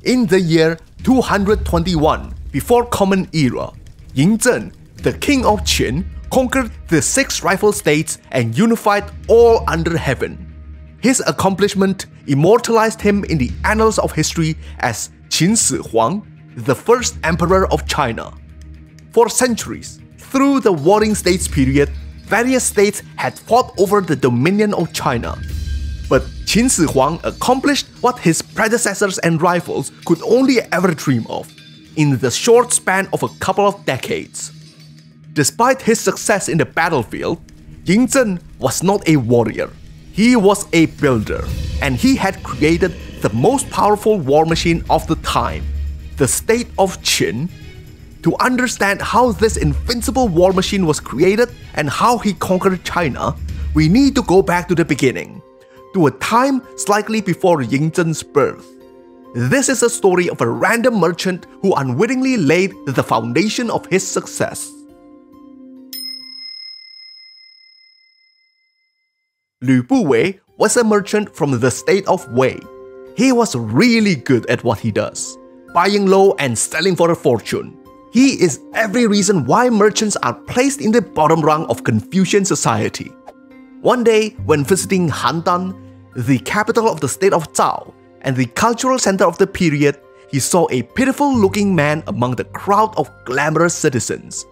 In the year 221 before Common Era, Yingzhen, the king of Qin, conquered the 6 rival states and unified all under heaven. His accomplishment immortalized him in the annals of history as Qin Shi Huang, the first emperor of China. For centuries, through the Warring States period, various states had fought over the dominion of China. But Qin Shi Huang accomplished what his predecessors and rivals could only ever dream of, in the short span of a couple of decades. Despite his success in the battlefield, Yingzhen was not a warrior. He was a builder, and he had created the most powerful war machine of the time, the state of Qin. To understand how this invincible war machine was created and how he conquered China, we need to go back to the beginning, to a time slightly before Yingzhen's birth. This is a story of a random merchant who unwittingly laid the foundation of his success. Liubui was a merchant from the state of Wei. He was really good at what he does, buying low and selling for a fortune. He is every reason why merchants are placed in the bottom rung of Confucian society. One day, when visiting Handan, the capital of the state of Tao and the cultural center of the period, he saw a pitiful-looking man among the crowd of glamorous citizens.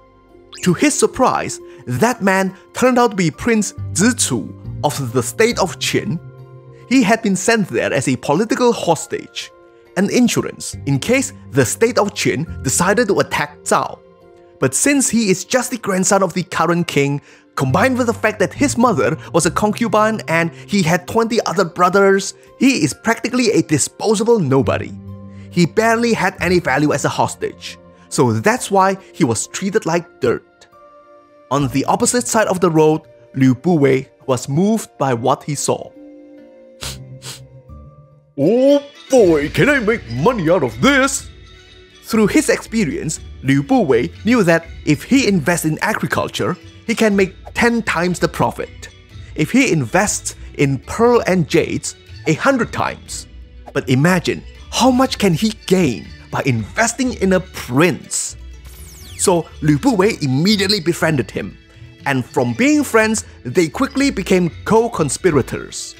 To his surprise, that man turned out to be Prince Zichu of the state of Qin. He had been sent there as a political hostage, an insurance in case the state of Qin decided to attack Tao. But since he is just the grandson of the current king, combined with the fact that his mother was a concubine and he had 20 other brothers, he is practically a disposable nobody. He barely had any value as a hostage, so that's why he was treated like dirt. On the opposite side of the road, Liubui was moved by what he saw. Oh boy, can I make money out of this? Through his experience, Liubui knew that if he invests in agriculture, he can make 10 times the profit. If he invests in pearl and jades, 100 times. But imagine, how much can he gain by investing in a prince? So Liubui immediately befriended him, and from being friends, they quickly became co-conspirators.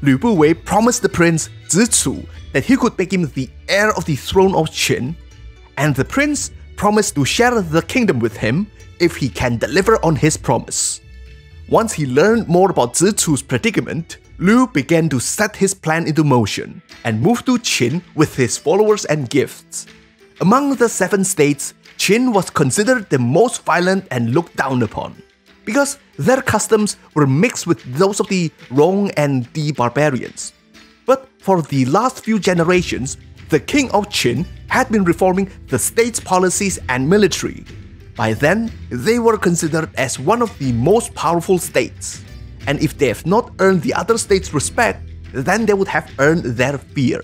Liubui promised the prince Zichu that he could make him the heir of the throne of Qin, and the prince promised to share the kingdom with him if he can deliver on his promise. Once he learned more about Zichu's predicament, Liu began to set his plan into motion and moved to Qin with his followers and gifts. Among the 7 states, Qin was considered the most violent and looked down upon, because their customs were mixed with those of the Rong and the barbarians. But for the last few generations, the king of Qin had been reforming the state's policies and military. By then, they were considered as one of the most powerful states. And if they have not earned the other states' respect, then they would have earned their fear.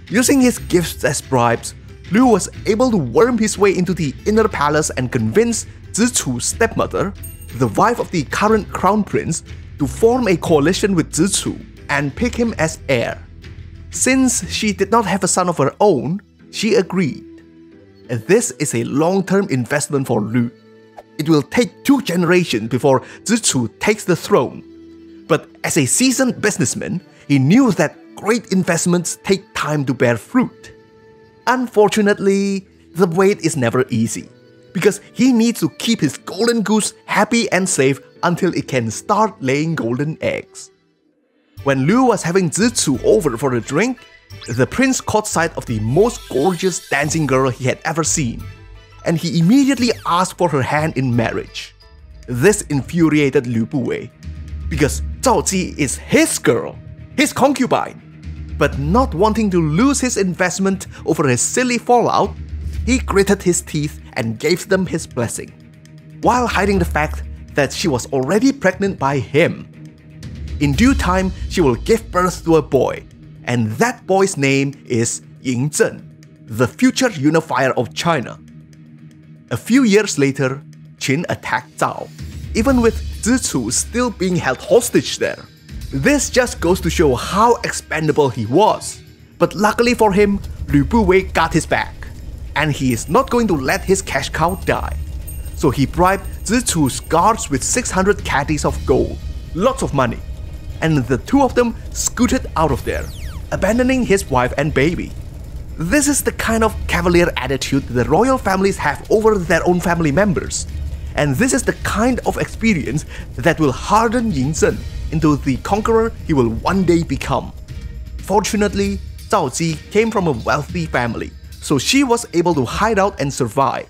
Using his gifts as bribes, Liu was able to worm his way into the inner palace and convince Zichu's stepmother, the wife of the current crown prince, to form a coalition with Zichu and pick him as heir. Since she did not have a son of her own, she agreed. And this is a long-term investment for Liu. It will take 2 generations before Zichu takes the throne. But as a seasoned businessman, he knew that great investments take time to bear fruit. Unfortunately, the wait is never easy, because he needs to keep his golden goose happy and safe until it can start laying golden eggs. When Liu was having Zichu over for a drink, the prince caught sight of the most gorgeous dancing girl he had ever seen, and he immediately asked for her hand in marriage. This infuriated Liubui, because Zhao Ji is his girl, his concubine. But not wanting to lose his investment over his silly fallout, he gritted his teeth and gave them his blessing, while hiding the fact that she was already pregnant by him. In due time, she will give birth to a boy, and that boy's name is Yingzhen, the future unifier of China. A few years later, Qin attacked Tao, even with Zichu still being held hostage there. This just goes to show how expendable he was. But luckily for him, Liubui got his back, and he is not going to let his cash cow die. So he bribed Zichu's guards with 600 caddies of gold, lots of money, and the two of them scooted out of there, abandoning his wife and baby. This is the kind of cavalier attitude the royal families have over their own family members, and this is the kind of experience that will harden Yingzhen into the conqueror he will one day become. Fortunately, Zhao Ji came from a wealthy family, so she was able to hide out and survive.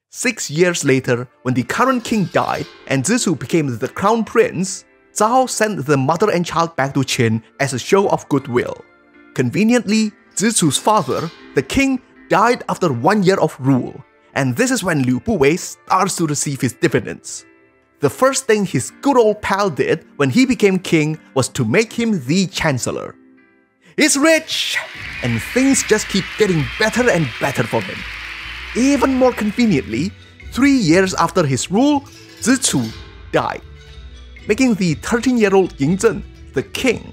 6 years later, when the current king died and Zichu became the crown prince, Zhao sent the mother and child back to Qin as a show of goodwill. Conveniently, Zichu's father, the king, died after 1 year of rule, and this is when Liubui starts to receive his dividends. The first thing his good old pal did when he became king was to make him the chancellor. He's rich, and things just keep getting better and better for him. Even more conveniently, 3 years after his rule, Zichu died, making the 13-year-old Yingzhen the king.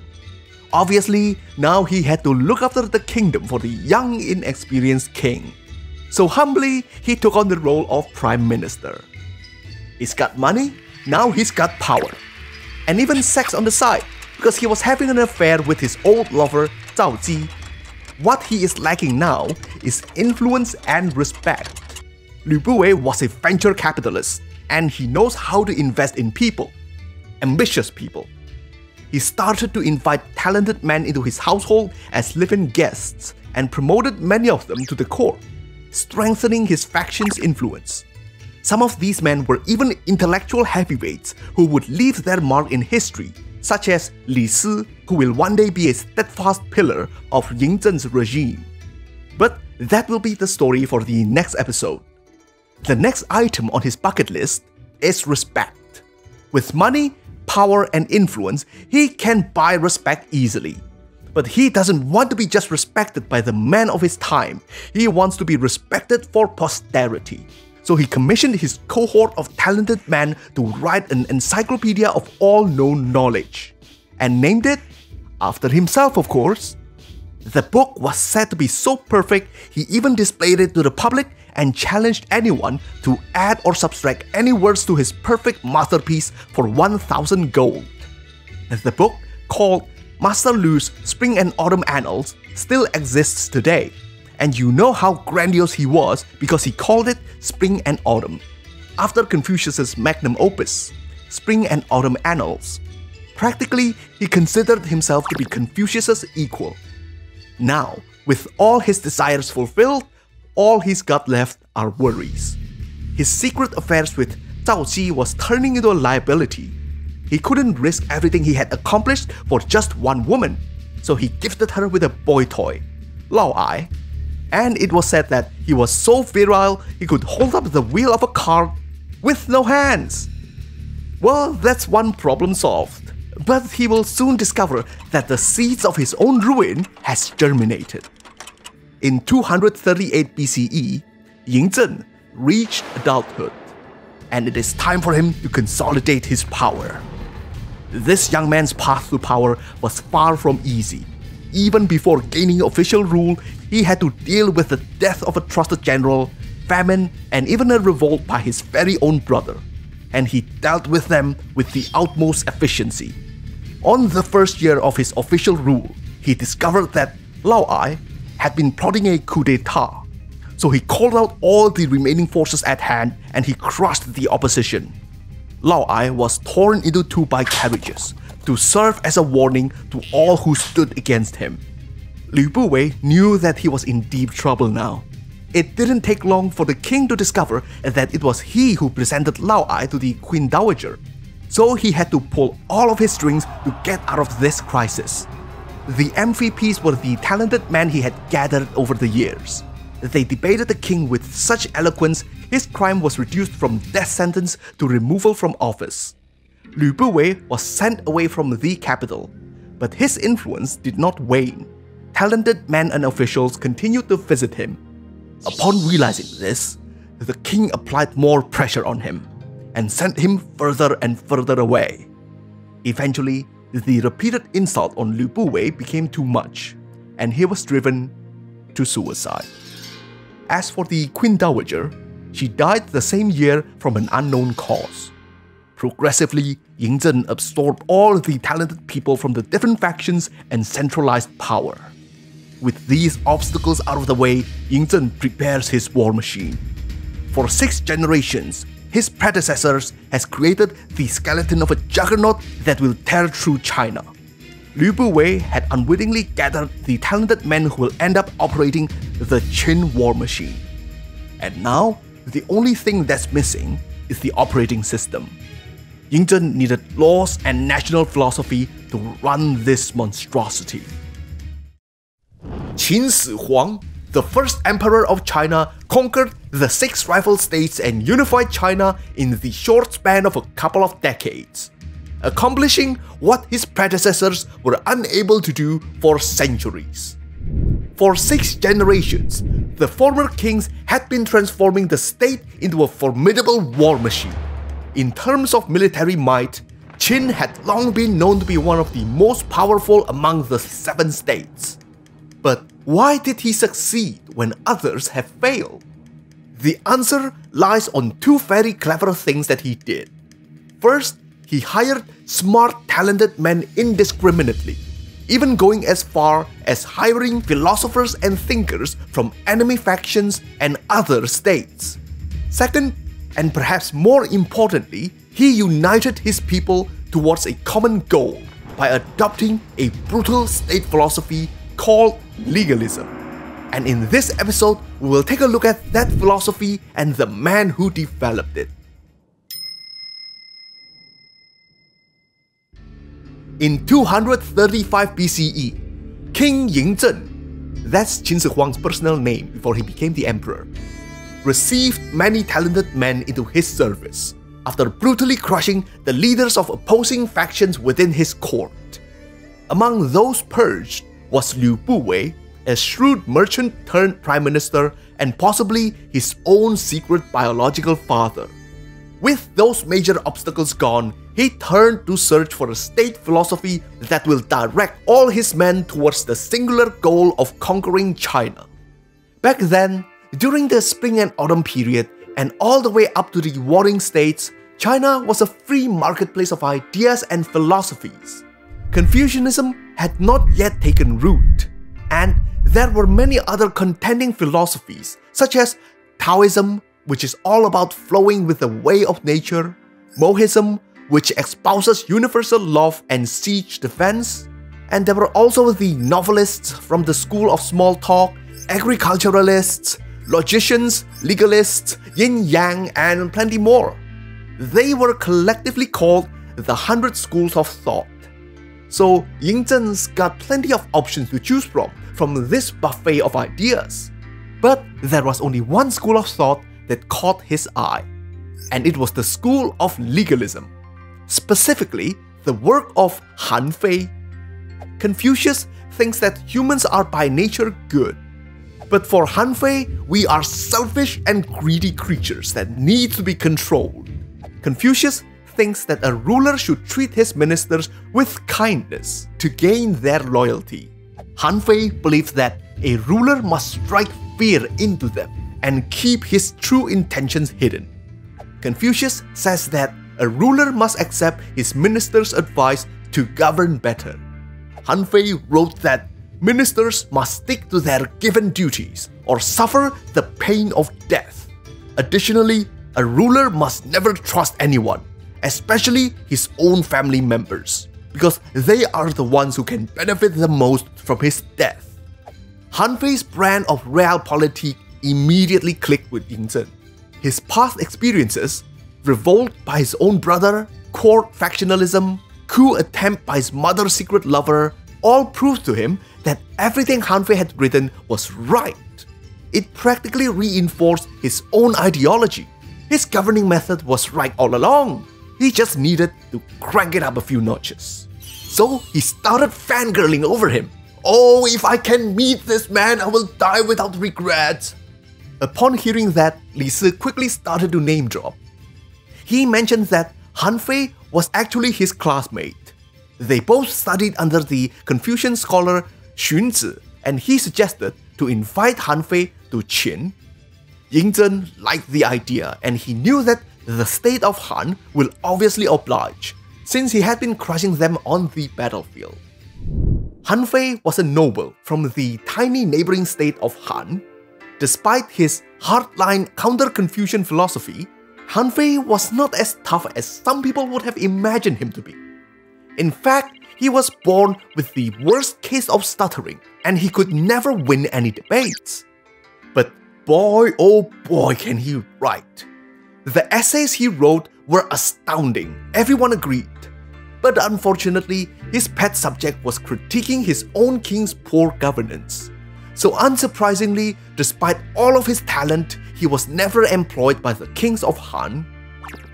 Obviously, now he had to look after the kingdom for the young, inexperienced king. So humbly, he took on the role of prime minister. He's got money, now he's got power. And even sex on the side, because he was having an affair with his old lover, Zhao Ji. What he is lacking now is influence and respect. Liubui was a venture capitalist, and he knows how to invest in people, ambitious people. He started to invite talented men into his household as live-in guests and promoted many of them to the court, strengthening his faction's influence. Some of these men were even intellectual heavyweights who would leave their mark in history, such as Li Si, who will one day be a steadfast pillar of Yingzhen's regime. But that will be the story for the next episode. The next item on his bucket list is respect. With money, power, and influence, he can buy respect easily. But he doesn't want to be just respected by the men of his time, he wants to be respected for posterity. So he commissioned his cohort of talented men to write an encyclopedia of all known knowledge, and named it after himself, of course. The book was said to be so perfect, he even displayed it to the public and challenged anyone to add or subtract any words to his perfect masterpiece for 1,000 gold. The book, called Master Lu's Spring and Autumn Annals, still exists today. And you know how grandiose he was because he called it Spring and Autumn, after Confucius's magnum opus, Spring and Autumn Annals. Practically, he considered himself to be Confucius's equal. Now, with all his desires fulfilled, all he's got left are worries. His secret affairs with Zhao Ji was turning into a liability. He couldn't risk everything he had accomplished for just one woman, so he gifted her with a boy toy, Liubui. And it was said that he was so virile he could hold up the wheel of a car with no hands. Well, that's one problem solved. But he will soon discover that the seeds of his own ruin has germinated. In 238 BCE, Yingzhen reached adulthood, and it is time for him to consolidate his power. This young man's path to power was far from easy. Even before gaining official rule, he had to deal with the death of a trusted general, famine, and even a revolt by his very own brother. And he dealt with them with the utmost efficiency. On the first year of his official rule, he discovered that Liubui had been plotting a coup d'etat. So he called out all the remaining forces at hand and he crushed the opposition. Liubui was torn into 2 by carriages to serve as a warning to all who stood against him. Liubui knew that he was in deep trouble now. It didn't take long for the king to discover that it was he who presented Liubui to the Queen Dowager. So he had to pull all of his strings to get out of this crisis. The MVPs were the talented men he had gathered over the years. They debated the king with such eloquence, his crime was reduced from death sentence to removal from office. Liubui was sent away from the capital, but his influence did not wane. Talented men and officials continued to visit him. Upon realizing this, the king applied more pressure on him and sent him further and further away. Eventually, the repeated insult on Liubui became too much, and he was driven to suicide. As for the Queen Dowager, she died the same year from an unknown cause. Progressively, Yingzhen absorbed all the talented people from the different factions and centralized power. With these obstacles out of the way, Yingzhen prepares his war machine. For 6 generations, his predecessors has created the skeleton of a juggernaut that will tear through China. Liubui had unwittingly gathered the talented men who will end up operating the Qin war machine. And now, the only thing that's missing is the operating system. Yingzhen needed laws and national philosophy to run this monstrosity. Qin Shi Huang, the first emperor of China, conquered the 6 rival states and unified China in the short span of a couple of decades, accomplishing what his predecessors were unable to do for centuries. For 6 generations, the former kings had been transforming the state into a formidable war machine. In terms of military might, Qin had long been known to be one of the most powerful among the 7 states. But why did he succeed when others have failed? The answer lies on 2 very clever things that he did. First, he hired smart, talented men indiscriminately, even going as far as hiring philosophers and thinkers from enemy factions and other states. Second, and perhaps more importantly, he united his people towards a common goal by adopting a brutal state philosophy called legalism. And in this episode, we will take a look at that philosophy and the man who developed it. In 235 BCE, King Yingzhen, that's Qin Shi Huang's personal name before he became the emperor, received many talented men into his service after brutally crushing the leaders of opposing factions within his court. Among those purged was Liubui, a shrewd merchant turned prime minister and possibly his own secret biological father. With those major obstacles gone, he turned to search for a state philosophy that will direct all his men towards the singular goal of conquering China. Back then, during the spring and autumn period, and all the way up to the warring states, China was a free marketplace of ideas and philosophies. Confucianism had not yet taken root, and there were many other contending philosophies, such as Taoism, which is all about flowing with the way of nature, Mohism, which espouses universal love and siege defense, and there were also the novelists from the school of small talk, agriculturalists, logicians, legalists, yin-yang, and plenty more. They were collectively called the 100 Schools of Thought. So Yingzhen's got plenty of options to choose from this buffet of ideas. But there was only one school of thought that caught his eye, and it was the school of legalism, specifically the work of Han Fei. Confucius thinks that humans are by nature good, but for Han Fei, we are selfish and greedy creatures that need to be controlled. Confucius thinks that a ruler should treat his ministers with kindness to gain their loyalty. Han Fei believes that a ruler must strike fear into them and keep his true intentions hidden. Confucius says that a ruler must accept his minister's advice to govern better. Han Fei wrote that ministers must stick to their given duties or suffer the pain of death. Additionally, a ruler must never trust anyone, especially his own family members, because they are the ones who can benefit the most from his death. Han Fei's brand of realpolitik immediately clicked with Yingzhen. His past experiences, revolt by his own brother, court factionalism, coup attempt by his mother's secret lover, all proved to him that everything Han Fei had written was right. It practically reinforced his own ideology. His governing method was right all along. He just needed to crank it up a few notches. So he started fangirling over him. Oh, if I can meet this man, I will die without regret. Upon hearing that, Li Si quickly started to name drop. He mentioned that Han Fei was actually his classmate. They both studied under the Confucian scholar Xunzi and he suggested to invite Han Fei to Qin. Ying Zhen liked the idea, and he knew that the state of Han will obviously oblige, since he had been crushing them on the battlefield. Han Fei was a noble from the tiny neighboring state of Han. Despite his hardline counter-Confucian philosophy, Han Fei was not as tough as some people would have imagined him to be. In fact, he was born with the worst case of stuttering, and he could never win any debates. But boy, oh boy, can he write. The essays he wrote were astounding, everyone agreed. But unfortunately, his pet subject was critiquing his own king's poor governance. So unsurprisingly, despite all of his talent, he was never employed by the kings of Han.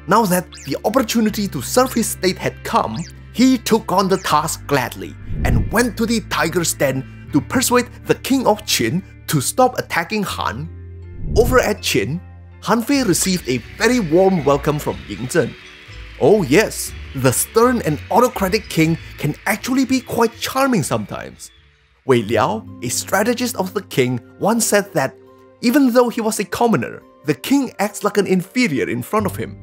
Now that the opportunity to serve his state had come, he took on the task gladly and went to the tiger's den to persuade the king of Qin to stop attacking Han. Over at Qin, Han Fei received a very warm welcome from Ying Zhen. Oh yes, the stern and autocratic king can actually be quite charming sometimes. Wei Liao, a strategist of the king, once said that even though he was a commoner, the king acts like an inferior in front of him.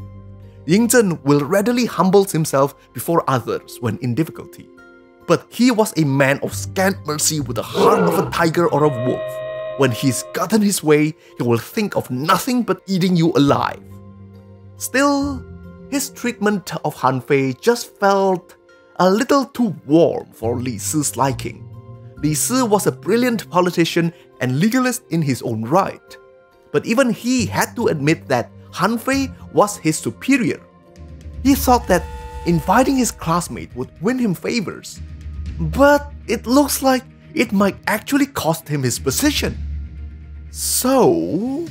Ying Zhen will readily humble himself before others when in difficulty. But he was a man of scant mercy with the heart of a tiger or a wolf. When he's gotten his way, he will think of nothing but eating you alive. Still, his treatment of Han Fei just felt a little too warm for Li Si's liking. Li Si was a brilliant politician and legalist in his own right. But even he had to admit that Han Fei was his superior. He thought that inviting his classmate would win him favors. But it looks like it might actually cost him his position. So,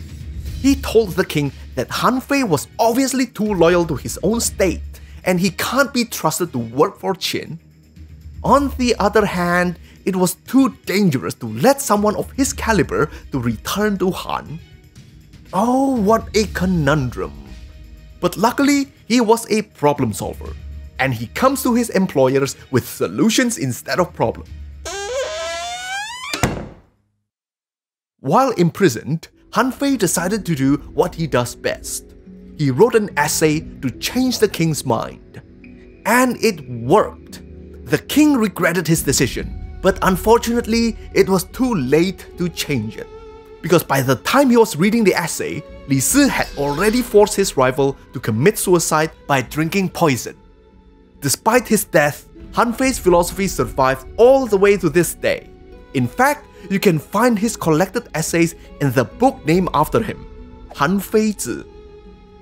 he told the king that Han Fei was obviously too loyal to his own state and he can't be trusted to work for Qin. On the other hand, it was too dangerous to let someone of his caliber to return to Han. Oh, what a conundrum. But luckily, he was a problem solver, and he comes to his employers with solutions instead of problems. While imprisoned, Han Fei decided to do what he does best. He wrote an essay to change the king's mind. And it worked. The king regretted his decision, but unfortunately, it was too late to change it. Because by the time he was reading the essay, Li Si had already forced his rival to commit suicide by drinking poison. Despite his death, Han Fei's philosophy survived all the way to this day. In fact, you can find his collected essays in the book named after him, Han Fei Zi.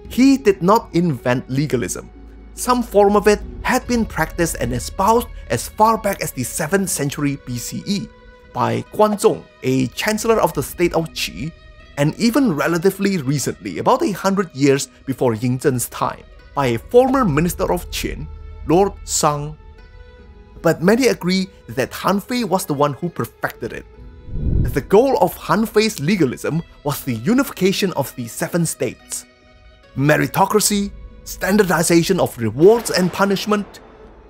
He did not invent legalism. Some form of it had been practiced and espoused as far back as the 7th century BCE by Guanzong, a chancellor of the state of Qi, and even relatively recently, about 100 years before Ying Zhen's time, by a former minister of Qin, Lord Sang. But many agree that Han Fei was the one who perfected it. The goal of Han Fei's legalism was the unification of the 7 states. Meritocracy, standardization of rewards and punishment,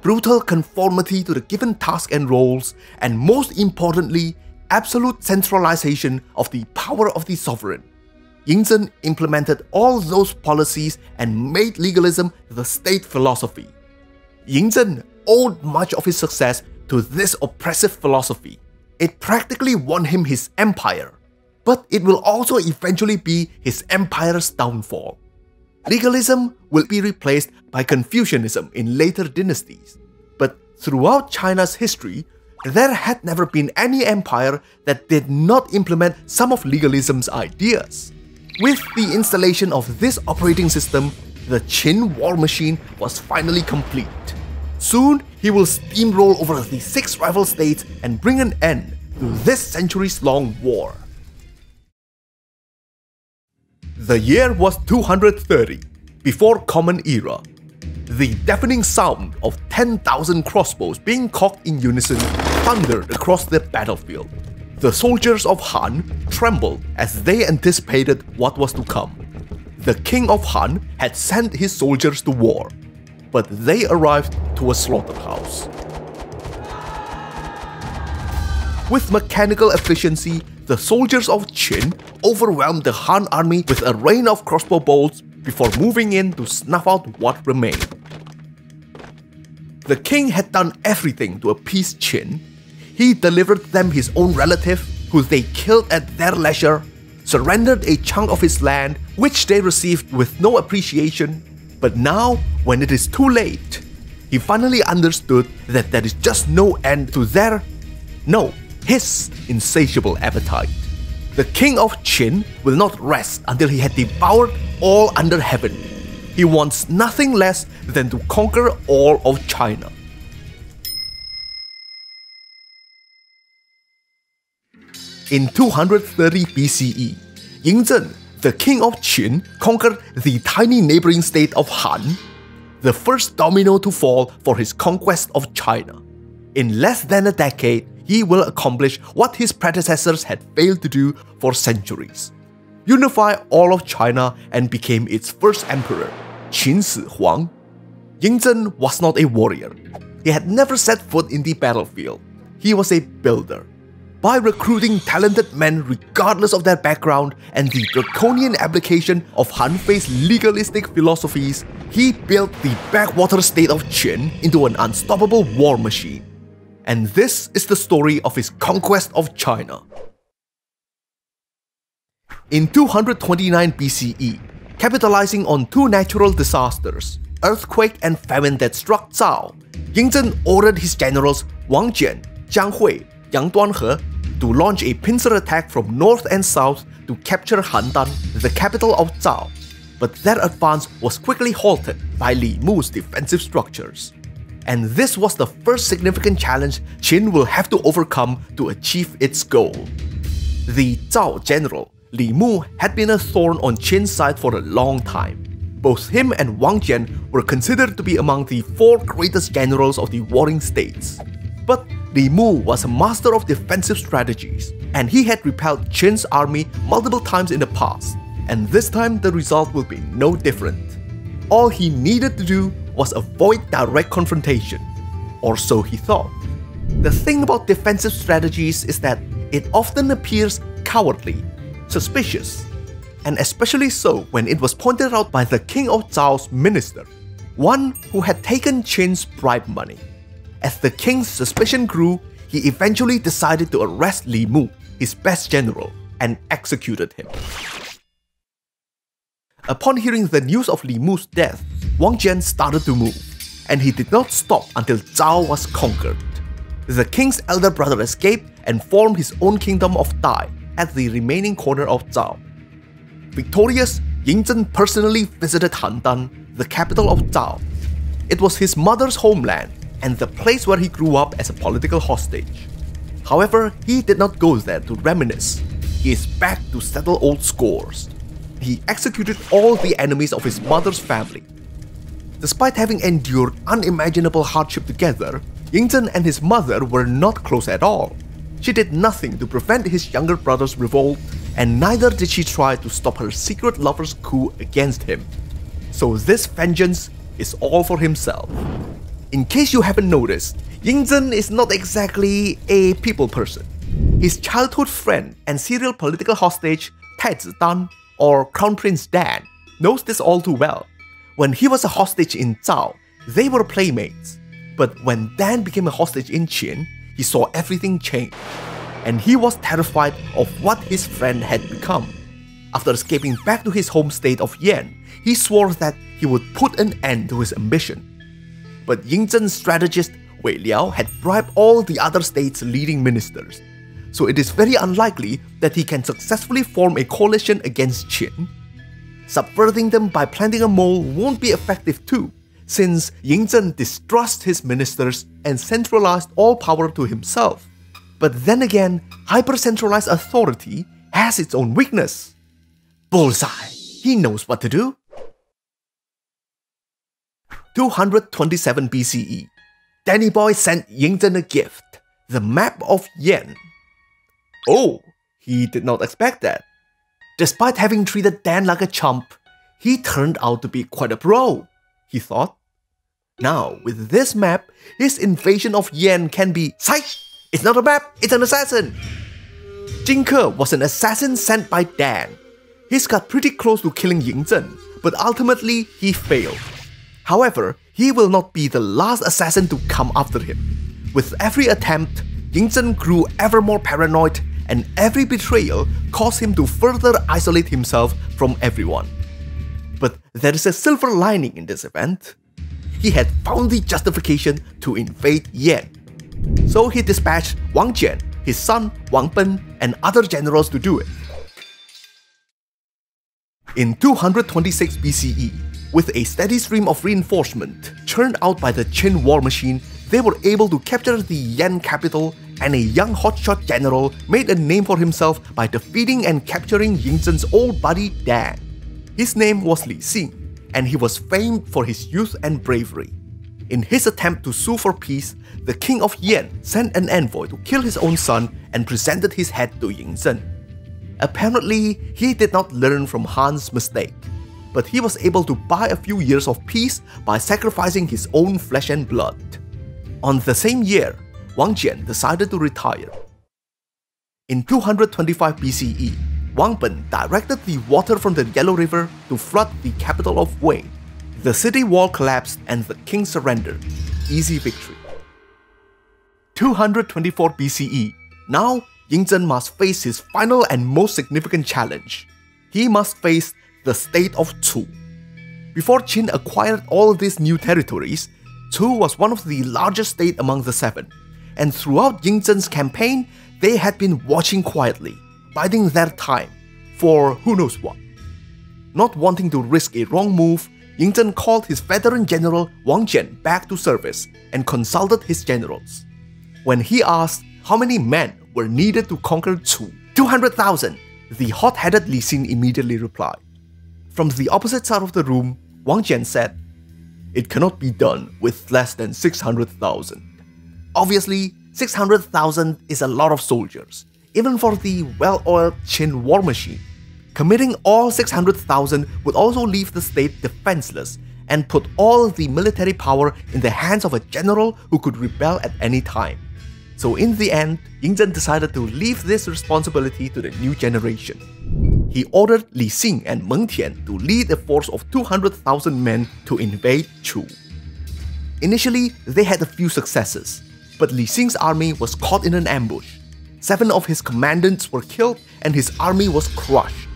brutal conformity to the given task and roles, and most importantly, absolute centralization of the power of the sovereign. Ying Zhen implemented all those policies and made legalism the state philosophy. Ying Zhen owed much of his success to this oppressive philosophy. It practically won him his empire, but it will also eventually be his empire's downfall. Legalism will be replaced by Confucianism in later dynasties, but throughout China's history, there had never been any empire that did not implement some of legalism's ideas. With the installation of this operating system, the Qin war machine was finally complete. Soon, he will steamroll over the 6 rival states and bring an end to this centuries-long war. The year was 230, before Common Era. The deafening sound of 10,000 crossbows being cocked in unison thundered across the battlefield. The soldiers of Han trembled as they anticipated what was to come. The king of Han had sent his soldiers to war, but they arrived to a slaughterhouse. With mechanical efficiency, the soldiers of Qin overwhelmed the Han army with a rain of crossbow bolts before moving in to snuff out what remained. The king had done everything to appease Qin. He delivered them his own relative, who they killed at their leisure, surrendered a chunk of his land, which they received with no appreciation. But now, when it is too late, he finally understood that there is just no end to his insatiable appetite. The king of Qin will not rest until he had devoured all under heaven. He wants nothing less than to conquer all of China. In 230 BCE, Yingzhen, the king of Qin, conquered the tiny neighboring state of Han, the first domino to fall for his conquest of China. In less than a decade, he will accomplish what his predecessors had failed to do for centuries: unify all of China and became its first emperor, Qin Shi Huang. Yingzhen was not a warrior. He had never set foot in the battlefield. He was a builder. By recruiting talented men regardless of their background and the draconian application of Han-faced legalistic philosophies, he built the backwater state of Qin into an unstoppable war machine. And this is the story of his conquest of China. In 229 BCE, capitalizing on two natural disasters, earthquake and famine that struck Zhao, Yingzhen ordered his generals Wang Jian, Jiang Hui, Yang Duanhe to launch a pincer attack from north and south to capture Handan, the capital of Zhao. But their advance was quickly halted by Li Mu's defensive structures. And this was the first significant challenge Qin will have to overcome to achieve its goal. The Zhao general, Li Mu, had been a thorn on Qin's side for a long time. Both him and Wang Jian were considered to be among the 4 greatest generals of the warring states. But Li Mu was a master of defensive strategies, and he had repelled Qin's army multiple times in the past, and this time the result will be no different. All he needed to do was avoid direct confrontation, or so he thought. The thing about defensive strategies is that it often appears cowardly, suspicious, and especially so when it was pointed out by the king of Zhao's minister, one who had taken Qin's bribe money. As the king's suspicion grew, he eventually decided to arrest Li Mu, his best general, and executed him. Upon hearing the news of Li Mu's death, Wang Jian started to move, and he did not stop until Zhao was conquered. The king's elder brother escaped and formed his own kingdom of Dai at the remaining corner of Zhao. Victorious, Yingzhen personally visited Handan, the capital of Zhao. It was his mother's homeland and the place where he grew up as a political hostage. However, he did not go there to reminisce. He is back to settle old scores. He executed all the enemies of his mother's family. Despite having endured unimaginable hardship together, Yingzhen and his mother were not close at all. She did nothing to prevent his younger brother's revolt, and neither did she try to stop her secret lover's coup against him. So this vengeance is all for himself. In case you haven't noticed, Yingzhen is not exactly a people person. His childhood friend and serial political hostage Taizi Dan, or Crown Prince Dan, knows this all too well. When he was a hostage in Zhao, they were playmates. But when Dan became a hostage in Qin, he saw everything change. And he was terrified of what his friend had become. After escaping back to his home state of Yan, he swore that he would put an end to his ambition. But Yingzhen's strategist Wei Liao had bribed all the other states' leading ministers, so it is very unlikely that he can successfully form a coalition against Qin. Subverting them by planting a mole won't be effective too, since Yingzhen distrusts his ministers and centralized all power to himself. But then again, hyper-centralized authority has its own weakness. Bullseye! He knows what to do. 227 BCE, Danny Boy sent Yingzhen a gift, the map of Yan. Oh, he did not expect that. Despite having treated Dan like a chump, he turned out to be quite a pro, he thought. Now, with this map, his invasion of Yan can be It's not a map, it's an assassin! Jin Ke was an assassin sent by Dan. He's got pretty close to killing Ying Zhen, but ultimately he failed. However, he will not be the last assassin to come after him. With every attempt, Ying Zhen grew ever more paranoid, and every betrayal caused him to further isolate himself from everyone. But there is a silver lining in this event. He had found the justification to invade Yan. So he dispatched Wang Jian, his son Wang Ben, and other generals to do it. In 226 BCE, with a steady stream of reinforcement churned out by the Qin war machine, they were able to capture the Yan capital, and a young hotshot general made a name for himself by defeating and capturing Ying Zhen's old buddy Dan. His name was Li Xing, and he was famed for his youth and bravery. In his attempt to sue for peace, the king of Yan sent an envoy to kill his own son and presented his head to Ying Zhen. Apparently, he did not learn from Han's mistake, but he was able to buy a few years of peace by sacrificing his own flesh and blood. On the same year, Wang Jian decided to retire. In 225 BCE, Wang Ben directed the water from the Yellow River to flood the capital of Wei. The city wall collapsed and the king surrendered. Easy victory. 224 BCE. Now, Ying Zhen must face his final and most significant challenge. He must face the state of Chu. Before Qin acquired all these new territories, Chu was one of the largest states among the seven, and throughout Ying Zhen's campaign, they had been watching quietly, biding their time, for who knows what. Not wanting to risk a wrong move, Ying Zhen called his veteran general Wang Jian back to service and consulted his generals. When he asked how many men were needed to conquer Chu, 200,000, the hot-headed Li Xin immediately replied. From the opposite side of the room, Wang Jian said, "It cannot be done with less than 600,000. Obviously, 600,000 is a lot of soldiers, even for the well-oiled Qin war machine. Committing all 600,000 would also leave the state defenseless and put all the military power in the hands of a general who could rebel at any time. So in the end, Ying Zhen decided to leave this responsibility to the new generation. He ordered Li Xing and Meng Tian to lead a force of 200,000 men to invade Chu. Initially, they had a few successes, but Li Xing's army was caught in an ambush. 7 of his commandants were killed and his army was crushed.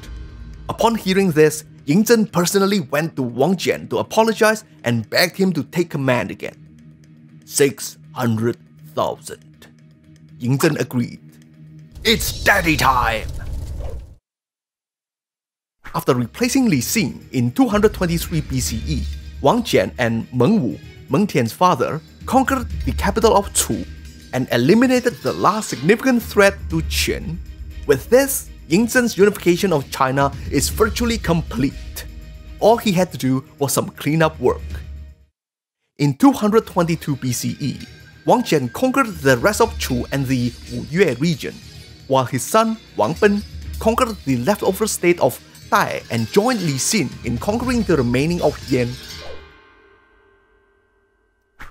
Upon hearing this, Ying Zhen personally went to Wang Jian to apologize and begged him to take command again. 600,000. Ying Zhen agreed. It's daddy time! After replacing Li Xing in 223 BCE, Wang Jian and Meng Wu, Meng Tian's father, conquered the capital of Chu and eliminated the last significant threat to Qin. With this, Ying Zhen's unification of China is virtually complete. All he had to do was some cleanup work. In 222 BCE, Wang Jian conquered the rest of Chu and the Wuyue region, while his son Wang Ben conquered the leftover state of Dai and joined Li Xin in conquering the remaining of Yan.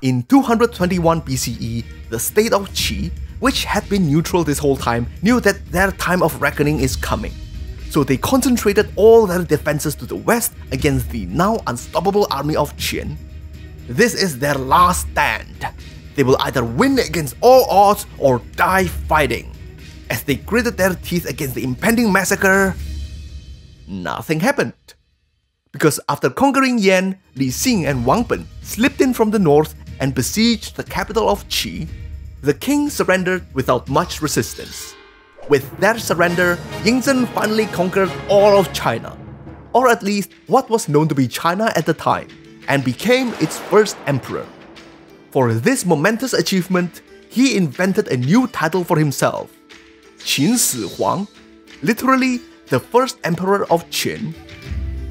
In 221 BCE, the state of Qi, which had been neutral this whole time, knew that their time of reckoning is coming. So they concentrated all their defenses to the west against the now unstoppable army of Qin. This is their last stand. They will either win against all odds or die fighting. As they gritted their teeth against the impending massacre, nothing happened. Because after conquering Yan, Li Xing and Wang Ben slipped in from the north and besieged the capital of Qi. The king surrendered without much resistance. With their surrender, Ying Zhen finally conquered all of China, or at least what was known to be China at the time, and became its first emperor. For this momentous achievement, he invented a new title for himself, Qin Shi Huang, literally the first emperor of Qin.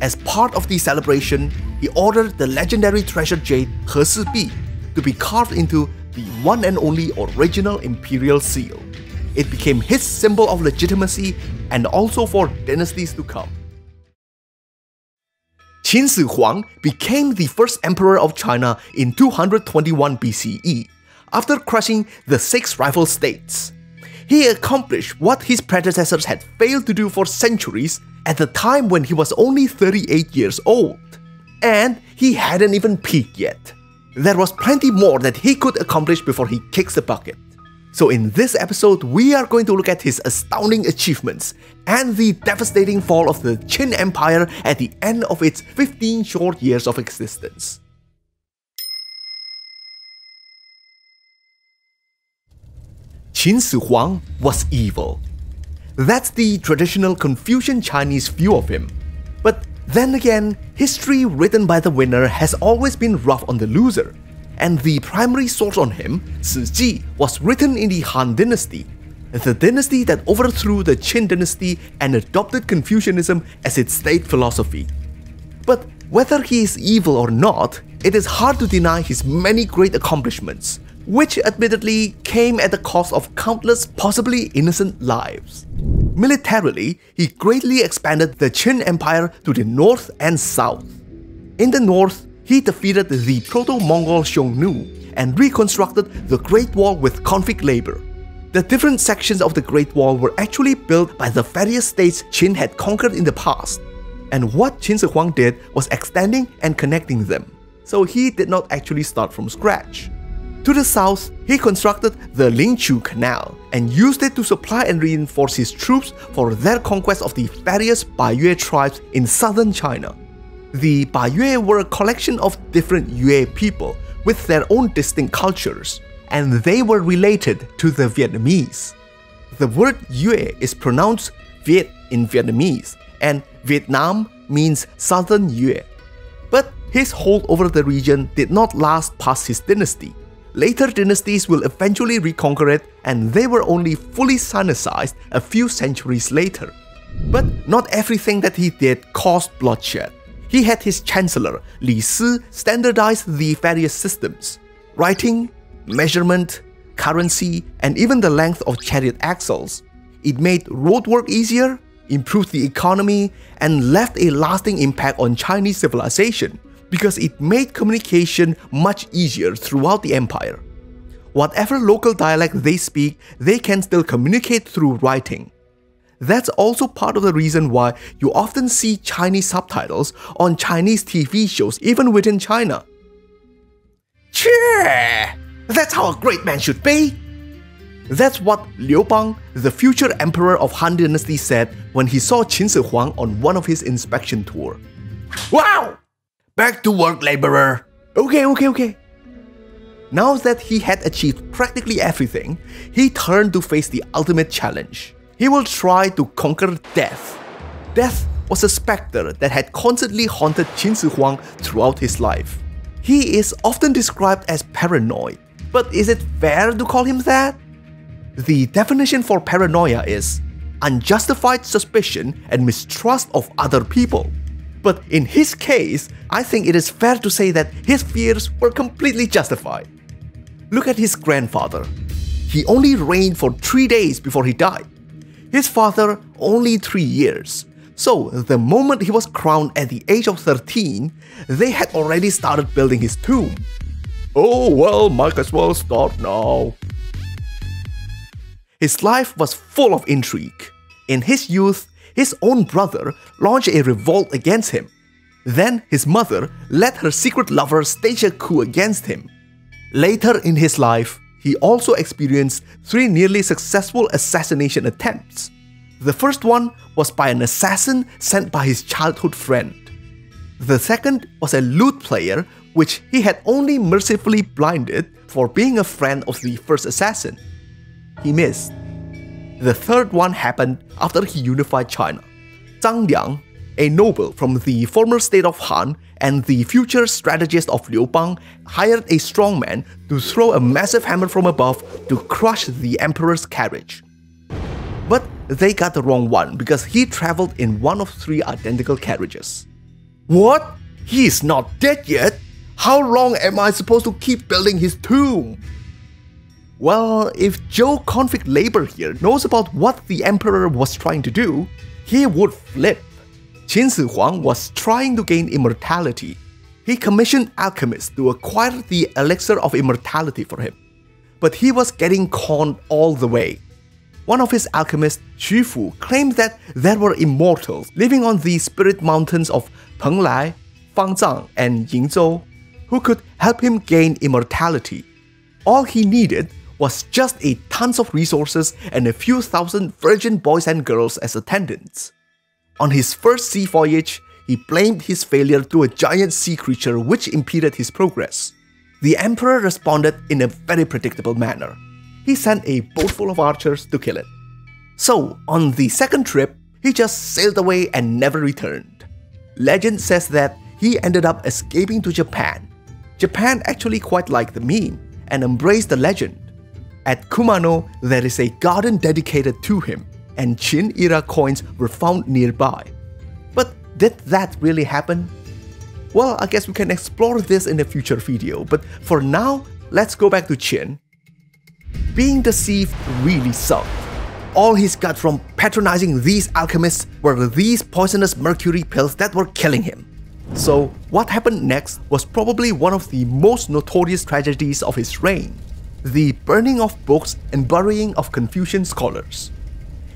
As part of the celebration, he ordered the legendary treasure jade He Si Bi to be carved into the one and only original imperial seal. It became his symbol of legitimacy and also for dynasties to come. Qin Shi Huang became the first emperor of China in 221 BCE. after crushing the 6 rival states. He accomplished what his predecessors had failed to do for centuries at the time when he was only 38 years old. And he hadn't even peaked yet. There was plenty more that he could accomplish before he kicks the bucket. So in this episode, we are going to look at his astounding achievements and the devastating fall of the Qin Empire at the end of its 15 short years of existence. Qin Su Huang was evil. That's the traditional Confucian Chinese view of him. But then again, history written by the winner has always been rough on the loser. And the primary source on him, Shiji, was written in the Han Dynasty, the dynasty that overthrew the Qin Dynasty and adopted Confucianism as its state philosophy. But whether he is evil or not, it is hard to deny his many great accomplishments, which admittedly came at the cost of countless possibly innocent lives. Militarily, he greatly expanded the Qin Empire to the north and south. In the north, he defeated the Proto-Mongol Xiongnu and reconstructed the Great Wall with convict labor. The different sections of the Great Wall were actually built by the various states Qin had conquered in the past, and what Qin Shi Huang did was extending and connecting them, so he did not actually start from scratch. To the south, he constructed the Lingqiu Canal and used it to supply and reinforce his troops for their conquest of the various Baiyue tribes in southern China. The Baiyue were a collection of different Yue people with their own distinct cultures, and they were related to the Vietnamese. The word Yue is pronounced Viet in Vietnamese, and Vietnam means southern Yue. But his hold over the region did not last past his dynasty. Later dynasties will eventually reconquer it, and they were only fully Sinicized a few centuries later. But not everything that he did caused bloodshed. He had his chancellor, Li Si, standardize the various systems: writing, measurement, currency, and even the length of chariot axles. It made road work easier, improved the economy, and left a lasting impact on Chinese civilization because it made communication much easier throughout the empire. Whatever local dialect they speak, they can still communicate through writing. That's also part of the reason why you often see Chinese subtitles on Chinese TV shows even within China. Chee! That's how a great man should be! That's what Liubui, the future emperor of Han Dynasty, said when he saw Qin Shi Huang on one of his inspection tours. Wow! Back to work, laborer! Okay. Now that he had achieved practically everything, he turned to face the ultimate challenge. He will try to conquer death. Death was a specter that had constantly haunted Qin Shi Huang throughout his life. He is often described as paranoid, but is it fair to call him that? The definition for paranoia is unjustified suspicion and mistrust of other people. But in his case, I think it is fair to say that his fears were completely justified. Look at his grandfather. He only reigned for 3 days before he died. His father only 3 years. So the moment he was crowned at the age of 13, they had already started building his tomb. Oh well, might as well start now. His life was full of intrigue. In his youth, his own brother launched a revolt against him. Then his mother let her secret lover stage a coup against him. Later in his life, he also experienced 3 nearly successful assassination attempts. The first one was by an assassin sent by his childhood friend. The second was a lute player which he had only mercifully blinded for being a friend of the first assassin. He missed. The third one happened after he unified China. Zhang Liang, a noble from the former state of Han and the future strategist of Liubui, hired a strongman to throw a massive hammer from above to crush the emperor's carriage. But they got the wrong one because he traveled in one of 3 identical carriages. What? He is not dead yet? How long am I supposed to keep building his tomb? Well, if Joe Convict Labor here knows about what the emperor was trying to do, he would flip. Qin Shi Huang was trying to gain immortality. He commissioned alchemists to acquire the elixir of immortality for him. but he was getting conned all the way. One of his alchemists, Xu Fu, claimed that there were immortals living on the spirit mountains of Penglai, Fangzang, and Yingzhou who could help him gain immortality. All he needed was just a tons of resources and a few thousand virgin boys and girls as attendants. On his first sea voyage, he blamed his failure to a giant sea creature which impeded his progress. The emperor responded in a very predictable manner. He sent a boat full of archers to kill it. So, on the second trip, he just sailed away and never returned. Legend says that he ended up escaping to Japan. Japan actually quite liked the meme and embraced the legend. At Kumano, there is a garden dedicated to him, and Qin-era coins were found nearby. But did that really happen? Well, I guess we can explore this in a future video, but for now, let's go back to Qin. Being deceived really sucked. All he's got from patronizing these alchemists were these poisonous mercury pills that were killing him. So what happened next was probably one of the most notorious tragedies of his reign: the burning of books and burying of Confucian scholars.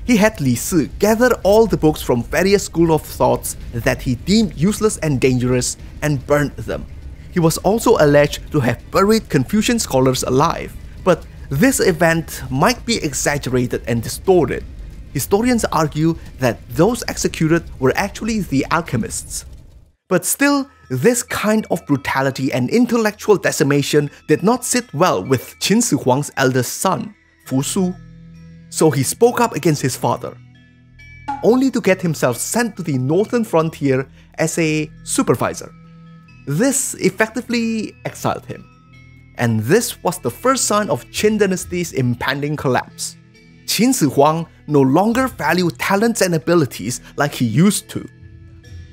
He had Li Si gather all the books from various schools of thoughts that he deemed useless and dangerous and burned them. He was also alleged to have buried Confucian scholars alive, but this event might be exaggerated and distorted. Historians argue that those executed were actually the alchemists. But still, this kind of brutality and intellectual decimation did not sit well with Qin Su Huang's eldest son, Fu Su. So he spoke up against his father, only to get himself sent to the northern frontier as a supervisor. This effectively exiled him. And this was the first sign of Qin Dynasty's impending collapse. Qin Shi Huang no longer valued talents and abilities like he used to.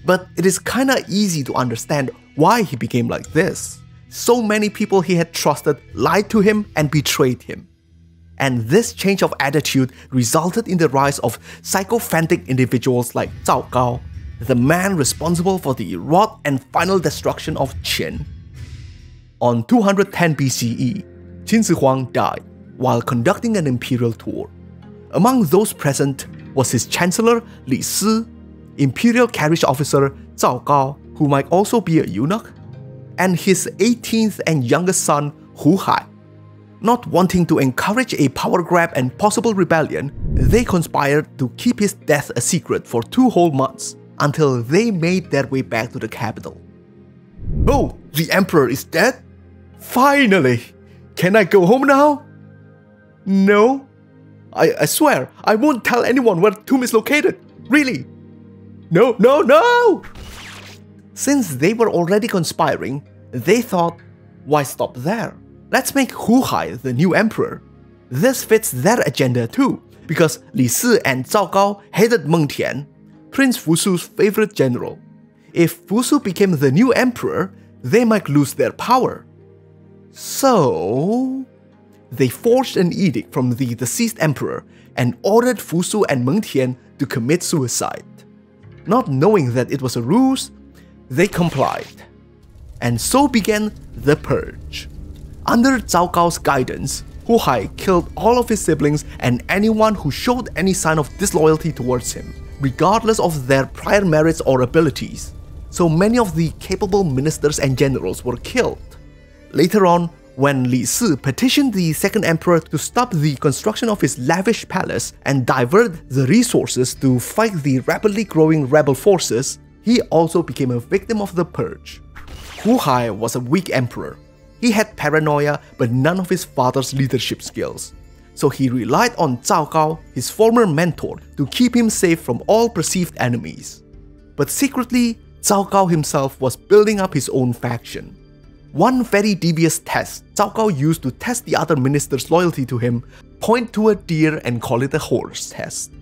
But it is kinda easy to understand why he became like this. So many people he had trusted lied to him and betrayed him. And this change of attitude resulted in the rise of sycophantic individuals like Cao Cao, the man responsible for the wrath and final destruction of Qin. On 210 BCE, Qin Shi Huang died while conducting an imperial tour. Among those present was his chancellor Li Si, imperial carriage officer Cao Cao, who might also be a eunuch, and his 18th and youngest son Hu Hai. Not wanting to encourage a power grab and possible rebellion, they conspired to keep his death a secret for 2 whole months until they made their way back to the capital. Oh, the emperor is dead? Finally! Can I go home now? No. I swear, I won't tell anyone where the tomb is located. Really. No, no, no! Since they were already conspiring, they thought, why stop there? Let's make Hu Hai the new emperor. This fits their agenda too, because Li Si and Cao Cao hated Meng Tian, Prince Fu Su's favorite general. If Fu Su became the new emperor, they might lose their power. So they forged an edict from the deceased emperor and ordered Fu Su and Meng Tian to commit suicide. Not knowing that it was a ruse, they complied. And so began the Purge. Under Cao Cao's guidance, Hu Hai killed all of his siblings and anyone who showed any sign of disloyalty towards him, regardless of their prior merits or abilities. So many of the capable ministers and generals were killed. Later on, when Li Si petitioned the second emperor to stop the construction of his lavish palace and divert the resources to fight the rapidly growing rebel forces, he also became a victim of the Purge. Hu Hai was a weak emperor. He had paranoia but none of his father's leadership skills. So he relied on Cao Cao, his former mentor, to keep him safe from all perceived enemies. But secretly, Cao Cao himself was building up his own faction. One very devious test Cao Cao used to test the other ministers' loyalty to him: point to a deer and call it a horse test.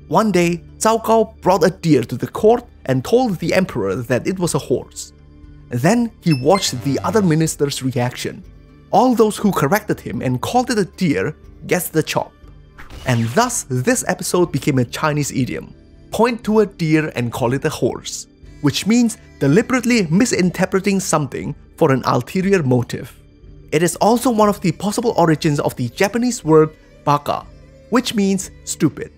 One day, Cao Cao brought a deer to the court and told the emperor that it was a horse. Then he watched the other ministers' reaction. All those who corrected him and called it a deer gets the chop. And thus this episode became a Chinese idiom: point to a deer and call it a horse, which means deliberately misinterpreting something for an ulterior motive. It is also one of the possible origins of the Japanese word baka, which means stupid.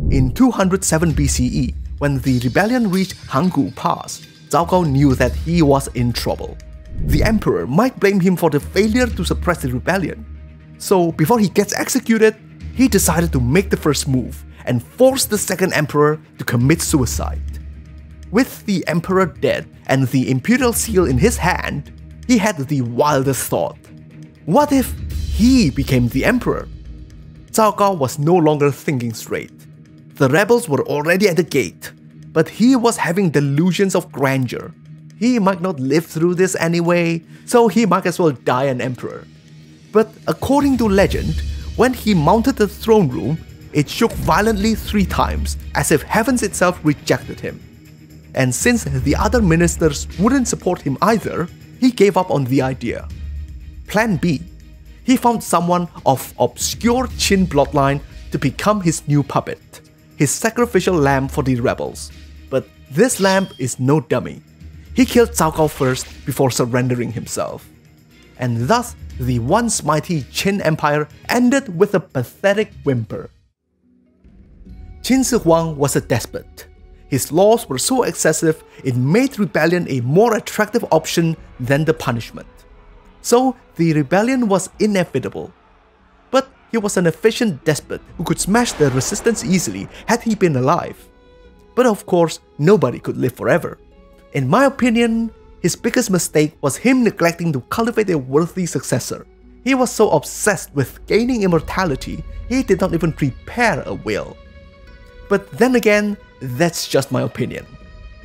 In 207 BCE, when the rebellion reached Hangu Pass, Cao Cao knew that he was in trouble. The emperor might blame him for the failure to suppress the rebellion. So before he gets executed, he decided to make the first move and force the second emperor to commit suicide. With the emperor dead and the imperial seal in his hand, he had the wildest thought. What if he became the emperor? Cao Cao was no longer thinking straight. The rebels were already at the gate, but he was having delusions of grandeur. He might not live through this anyway, so he might as well die an emperor. But according to legend, when he mounted the throne room, it shook violently 3 times, as if heavens itself rejected him. And since the other ministers wouldn't support him either, he gave up on the idea. Plan B. He found someone of obscure Qin bloodline to become his new puppet, his sacrificial lamb for the rebels. But this lamb is no dummy. He killed Cao Cao first before surrendering himself. And thus, the once mighty Qin Empire ended with a pathetic whimper. Qin Shi Huang was a despot. His laws were so excessive, it made rebellion a more attractive option than the punishment. So, the rebellion was inevitable. But he was an efficient despot who could smash the resistance easily had he been alive. But of course, nobody could live forever. In my opinion, his biggest mistake was him neglecting to cultivate a worthy successor. He was so obsessed with gaining immortality, he did not even prepare a will. But then again, that's just my opinion.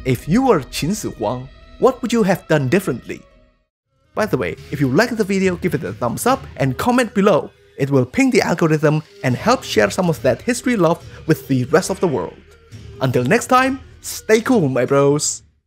If you were Qin Shi Huang, what would you have done differently? By the way, if you liked the video, give it a thumbs up and comment below. It will ping the algorithm and help share some of that history love with the rest of the world. Until next time, stay cool, my bros!